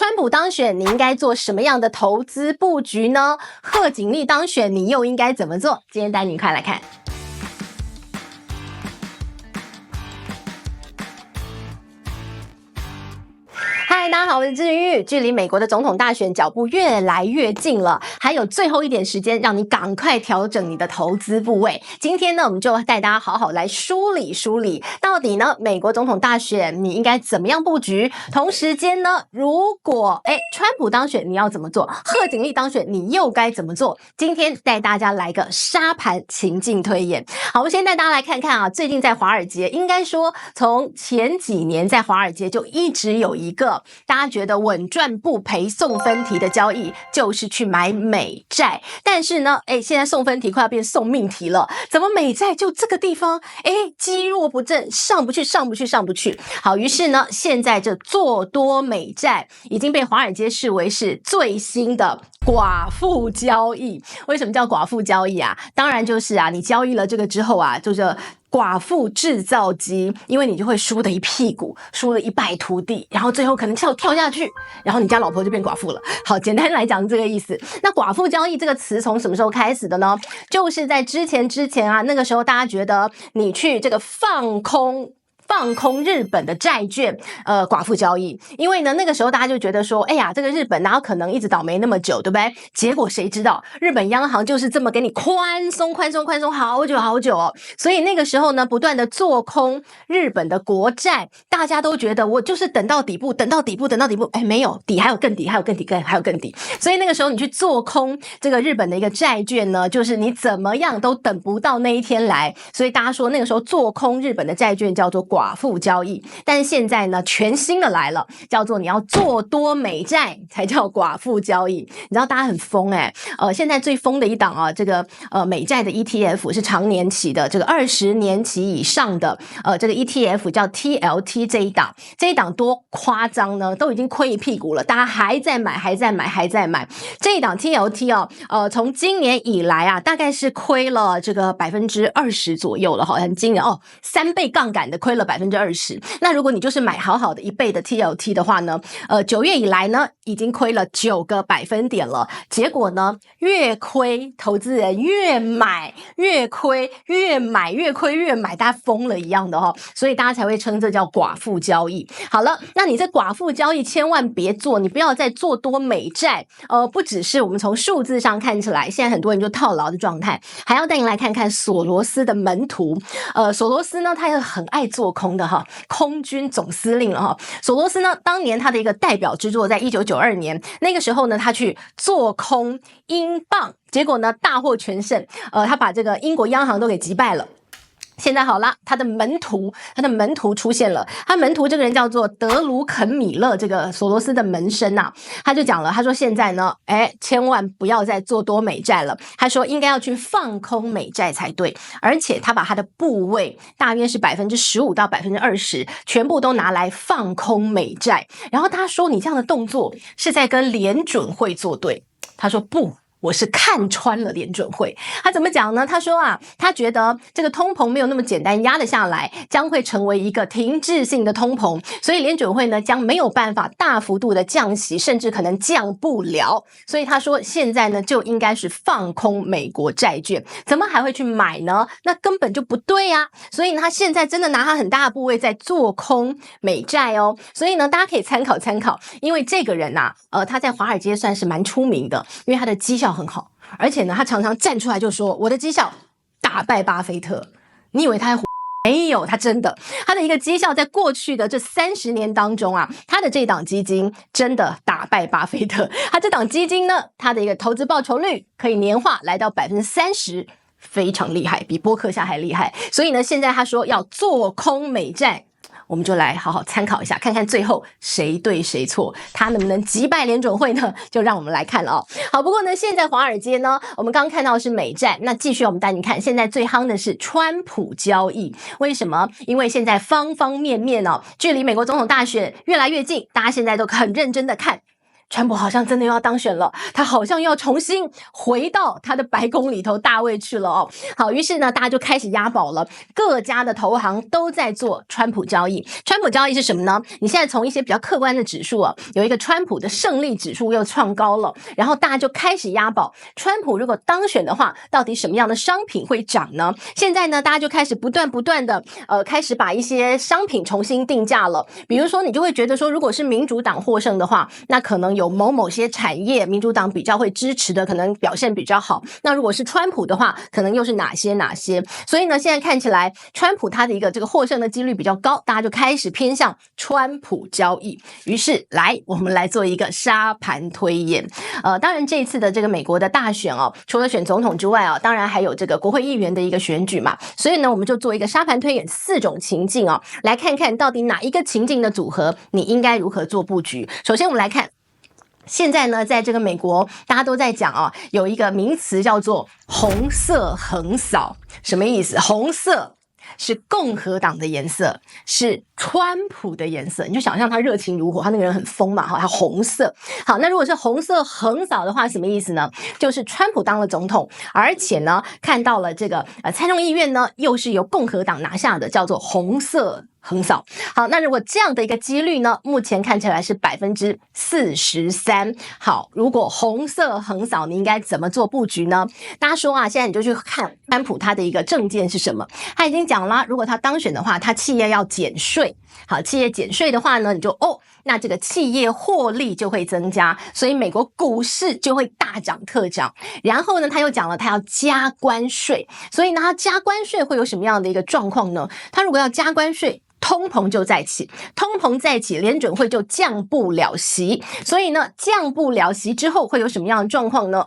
川普当选，你应该做什么样的投资布局呢？贺锦丽当选，你又应该怎么做？今天带你一块来看。嗨，大家好，我是志玉。距离美国的总统大选脚步越来越近了，还有最后一点时间，让你赶快调整你的投资部位。今天呢，我们就带大家好好来梳理梳理，到底呢，美国总统大选你应该怎么样布局？同时间呢，如果川普当选，你要怎么做？贺锦丽当选，你又该怎么做？今天带大家来个沙盘情境推演。好，我们先带大家来看看啊，最近在华尔街，应该说从前几年在华尔街就一直有一个大家觉得稳赚不赔送分题的交易，就是去买美债。但是呢，现在送分题快要变送命题了，怎么美债就这个地方积弱不振，上不去。好，于是呢，现在这做多美债已经被华尔街视为是最新的寡妇交易。为什么叫寡妇交易啊？当然就是你交易了这个之后啊，就是寡妇制造机，因为你就会输得一屁股，输了一败涂地，然后最后可能跳下去，然后你家老婆就变寡妇了。好，简单来讲这个意思。那寡妇交易这个词从什么时候开始的呢？就是在之前啊，那个时候大家觉得你去这个放空日本的债券，寡妇交易，因为呢那个时候大家就觉得说，这个日本哪有可能一直倒霉那么久，对不对？结果谁知道日本央行就是这么给你宽松好久哦，所以那个时候呢，不断的做空日本的国债，大家都觉得我就是等到底部，没有底，还有更底，所以那个时候你去做空这个日本的一个债券呢，就是你怎么样都等不到那一天来，所以大家说那个时候做空日本的债券叫做寡妇交易。但是现在呢，全新的来了，叫做你要做多美债才叫寡妇交易。你知道大家很疯现在最疯的一档啊，这个美债的 ETF 是长年期的，这个20年期以上的这个 ETF 叫 TLT 这一档多夸张呢，都已经亏一屁股了，大家还在买。这一档 TLT 从今年以来啊，大概是亏了这个20%左右了，好像今年3倍杠杆的亏了20%。那如果你就是买好好的1倍的 TLT 的话呢，9月以来呢，已经亏了9个百分点了。结果呢，越亏投资人越买，越亏越买，大家疯了一样的所以大家才会称这叫寡妇交易。好了，那你这寡妇交易千万别做，你不要再做多美债。不只是我们从数字上看起来，现在很多人就套牢的状态，还要带你来看看索罗斯的门徒。索罗斯呢，他也很爱做空的空军总司令了索罗斯呢，当年他的一个代表之作，在1992年那个时候呢，他去做空英镑，结果呢大获全胜，他把这个英国央行都给击败了。现在好了，他的门徒出现了。他门徒这个人叫做德鲁肯米勒，这个索罗斯的门生他就讲了，他说现在呢，千万不要再做多美债了。他说应该要去放空美债才对，而且他把他的部位大约是15%到20%，全部都拿来放空美债。然后他说你这样的动作是在跟联准会作对。他说不。我是看穿了联准会。他怎么讲呢？他说他觉得这个通膨没有那么简单压得下来，将会成为一个停滞性的通膨，所以联准会呢将没有办法大幅度的降息，甚至可能降不了。所以他说现在呢就应该是放空美国债券，怎么还会去买呢？那根本就不对啊。所以他现在真的拿他很大的部位在做空美债哦。所以呢大家可以参考，因为这个人他在华尔街算是蛮出名的，因为他的绩效很好，而且呢他常常站出来就说我的绩效打败巴菲特。你以为他没有，他真的，他的一个绩效在过去的这30年当中他的这档基金真的打败巴菲特。他这档基金呢，他的一个投资报酬率可以年化来到30%，非常厉害，比波克夏还厉害。所以呢现在他说要做空美债，我们就来好好参考一下，看看最后谁对谁错，他能不能击败联准会呢？就让我们来看了好，不过呢，现在华尔街呢，我们刚刚看到的是美债，那继续我们带你看，现在最夯的是川普交易。为什么？因为现在方方面面距离美国总统大选越来越近，大家现在都很认真的看川普好像真的又要当选了，他好像又要重新回到他的白宫里头大位去了哦。好，于是呢，大家就开始押宝了，各家的投行都在做川普交易。川普交易是什么呢？你现在从一些比较客观的指数啊，有一个川普的胜利指数又创高了，然后大家就开始押宝，川普如果当选的话，到底什么样的商品会涨呢？现在呢，大家就开始不断的开始把一些商品重新定价了。比如说，你就会觉得说，如果是民主党获胜的话，那可能有某些产业民主党比较会支持的，可能表现比较好。那如果是川普的话，可能又是哪些？所以呢，现在看起来川普他的一个这个获胜的几率比较高，大家就开始偏向川普交易。于是我们来做一个沙盘推演。当然这一次的这个美国的大选哦，除了选总统之外啊，当然还有这个国会议员的一个选举嘛。所以呢，我们就做一个沙盘推演4种情境哦，来看看到底哪一个情境的组合你应该如何做布局。首先我们来看。现在呢，在这个美国，大家都在讲啊，有一个名词叫做红色横扫，什么意思？红色是共和党的颜色，是川普的颜色，你就想象他热情如火，他那个人很疯嘛，他红色。好，那如果是红色横扫的话，什么意思呢？就是川普当了总统，而且呢，看到了这个参众议院呢，又是由共和党拿下的，叫做红色横扫。好，那如果这样的一个几率呢，目前看起来是43%。好，如果红色横扫，你应该怎么做布局呢？大家说啊，现在你就去看川普他的一个政见是什么？他已经讲了，如果他当选的话，他企业要减税。好，企业减税的话呢，你就那这个企业获利就会增加，所以美国股市就会大涨特涨。然后呢，他又讲了他要加关税，所以呢，他加关税会有什么样的一个状况呢？他如果要加关税，通膨就再起，通膨再起，联准会就降不了息，所以呢，降不了息之后会有什么样的状况呢？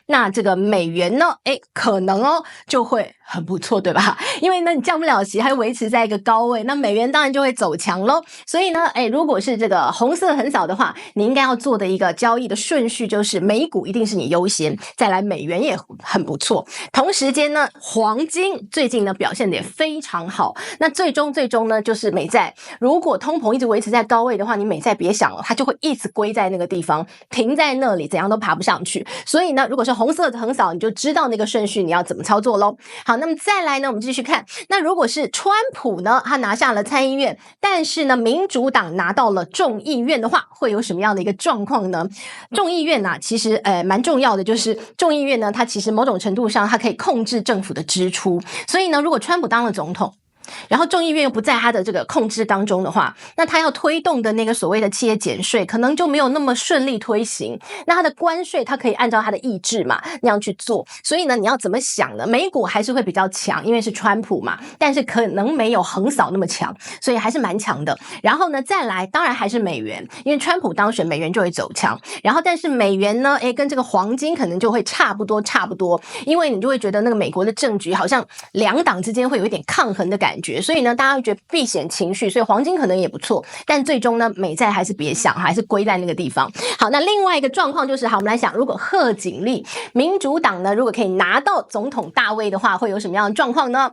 那这个美元呢，可能就会很不错，对吧？因为呢，你降不了息，还维持在一个高位，那美元当然就会走强咯。所以呢，如果是这个红色横扫的话，你应该要做的一个交易的顺序就是美股一定是你优先，再来美元也很不错。同时间呢，黄金最近呢表现的也非常好。那最终呢，就是美债，如果通膨一直维持在高位的话，你美债别想了，它就会一直归在那个地方，停在那里，怎样都爬不上去。所以呢，如果是红色的横扫，你就知道那个顺序你要怎么操作咯。好，那么再来呢，我们继续看，那如果是川普呢，他拿下了参议院，但是呢，民主党拿到了众议院的话，会有什么样的一个状况呢？众议院其实蛮重要的，就是众议院呢，它其实某种程度上它可以控制政府的支出，所以呢，如果川普当了总统，然后众议院又不在他的这个控制当中的话，那他要推动的那个所谓的企业减税可能就没有那么顺利推行。那他的关税他可以按照他的意志嘛那样去做，所以呢你要怎么想呢？美股还是会比较强，因为是川普嘛，但是可能没有横扫那么强，所以还是蛮强的。然后呢再来当然还是美元，因为川普当选美元就会走强，然后但是美元呢跟这个黄金可能就会差不多，因为你就会觉得那个美国的政局好像两党之间会有一点抗衡的感觉，所以呢大家会觉得避险情绪，所以黄金可能也不错，但最终呢美债还是别想，还是归在那个地方。好，那另外一个状况就是好，我们来想，如果贺锦丽民主党呢如果可以拿到总统大位的话，会有什么样的状况呢？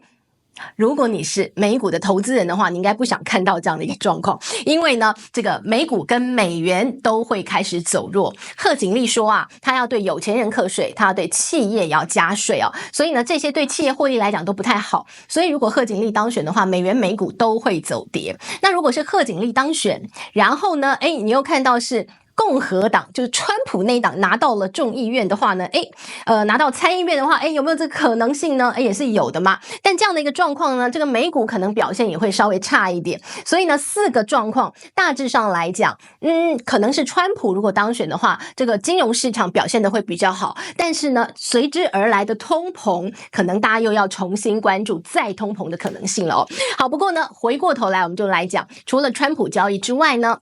如果你是美股的投资人的话，你应该不想看到这样的一个状况，因为呢这个美股跟美元都会开始走弱。贺锦丽说啊，他要对有钱人课税，他要对企业也要加税哦，所以呢这些对企业获利来讲都不太好，所以如果贺锦丽当选的话，美元美股都会走跌。那如果是贺锦丽当选，然后呢你又看到是共和党就是川普那一党拿到了众议院的话呢，拿到参议院的话，有没有这个可能性呢？也是有的嘛。但这样的一个状况呢，这个美股可能表现也会稍微差一点。所以呢4个状况大致上来讲，可能是川普如果当选的话，这个金融市场表现的会比较好，但是呢随之而来的通膨可能大家又要重新关注再通膨的可能性了哦。好，不过呢回过头来我们就来讲，除了川普交易之外呢，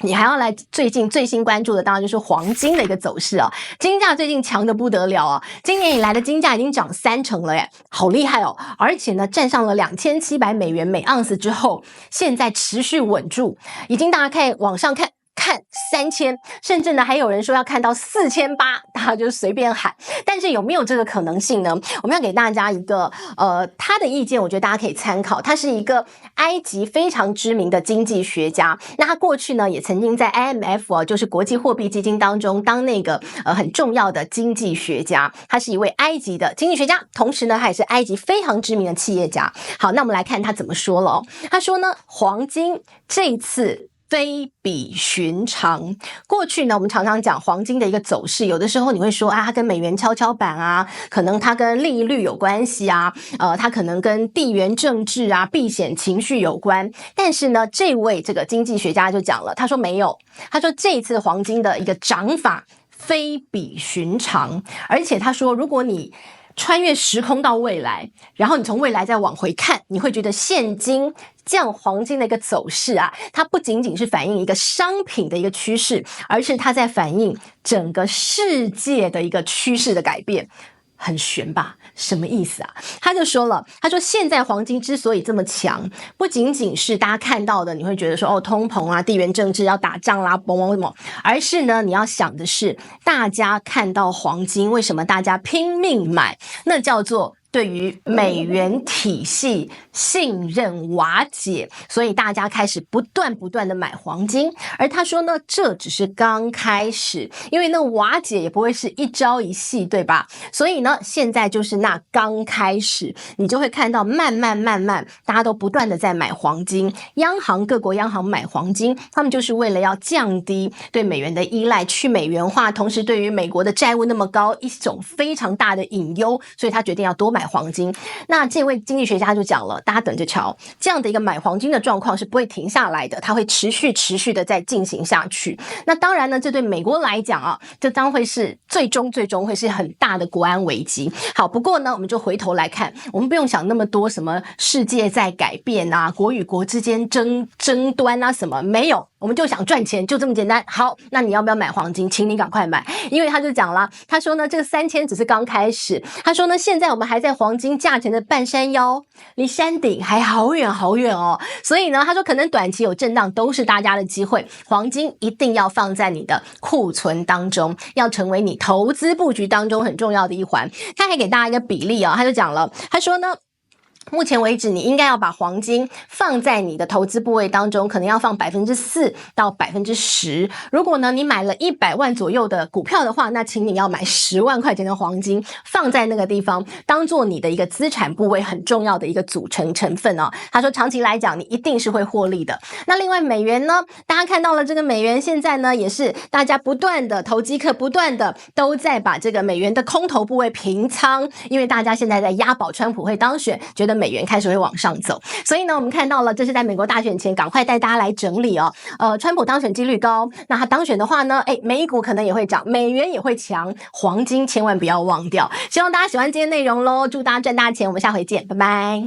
你还要来最新关注的当然就是黄金的一个走势啊，金价最近强的不得了啊，今年以来的金价已经涨30%了耶，好厉害哦！而且呢站上了2700美元每盎司之后，现在持续稳住，已经大家可以往上看看3000，甚至呢还有人说要看到4800，大家就随便喊。但是有没有这个可能性呢？我们要给大家一个他的意见，我觉得大家可以参考。他是一个埃及非常知名的经济学家，那他过去呢也曾经在 IMF 就是国际货币基金当中当那个很重要的经济学家，他是一位埃及的经济学家，同时呢他也是埃及非常知名的企业家。好，那我们来看他怎么说了哦。他说呢，黄金这一次非比寻常。过去呢，我们常常讲黄金的一个走势，有的时候你会说啊，它跟美元跷跷板啊，可能它跟利率有关系啊，它可能跟地缘政治啊、避险情绪有关。但是呢，这位这个经济学家就讲了，他说没有，他说这一次黄金的一个涨法非比寻常，而且他说，如果你穿越时空到未来，然后你从未来再往回看，你会觉得现今这样黄金的一个走势啊，它不仅仅是反映一个商品的一个趋势，而是它在反映整个世界的一个趋势的改变。很悬吧？什么意思啊？他就说了，他说现在黄金之所以这么强，不仅仅是大家看到的，你会觉得说哦，通膨啊、地缘政治要打仗啦、嘣嘣嘣，而是呢，你要想的是，大家看到黄金，为什么大家拼命买？那叫做对于美元体系信任瓦解，所以大家开始不断的买黄金。而他说呢，这只是刚开始，因为那瓦解也不会是一朝一夕，对吧？所以呢，现在就是那刚开始，你就会看到慢慢，大家都不断的在买黄金。各国央行买黄金，他们就是为了要降低对美元的依赖，去美元化，同时对于美国的债务那么高，一种非常大的隐忧，所以他决定要多买黄金。那这位经济学家就讲了，大家等着瞧，这样的一个买黄金的状况是不会停下来的，它会持续的再进行下去。那当然呢，这对美国来讲啊，这将会是最终会是很大的国安危机。好，不过呢，我们就回头来看，我们不用想那么多什么世界在改变啊，国与国之间争端啊，什么没有，我们就想赚钱，就这么简单。好，那你要不要买黄金？请你赶快买，因为他就讲了，他说呢，这个3000只是刚开始，他说呢，现在我们还在黄金价钱的半山腰，离山顶还好远哦。所以呢，他说可能短期有震荡都是大家的机会，黄金一定要放在你的库存当中，要成为你投资布局当中很重要的一环。他还给大家一个比例他就讲了，他说呢，目前为止，你应该要把黄金放在你的投资部位当中，可能要放4%到10%。如果呢，你买了100万左右的股票的话，那请你要买10万块钱的黄金，放在那个地方，当做你的一个资产部位很重要的一个组成成分哦。他说，长期来讲，你一定是会获利的。那另外美元呢，大家看到了这个美元现在呢，也是大家不断的投机客不断的都在把这个美元的空头部位平仓，因为大家现在在押宝川普会当选，觉得美元开始会往上走，所以呢，我们看到了，这是在美国大选前，赶快带大家来整理哦。川普当选几率高，那他当选的话呢，美股可能也会涨，美元也会强，黄金千万不要忘掉。希望大家喜欢今天内容咯，祝大家赚大钱，我们下回见，拜拜。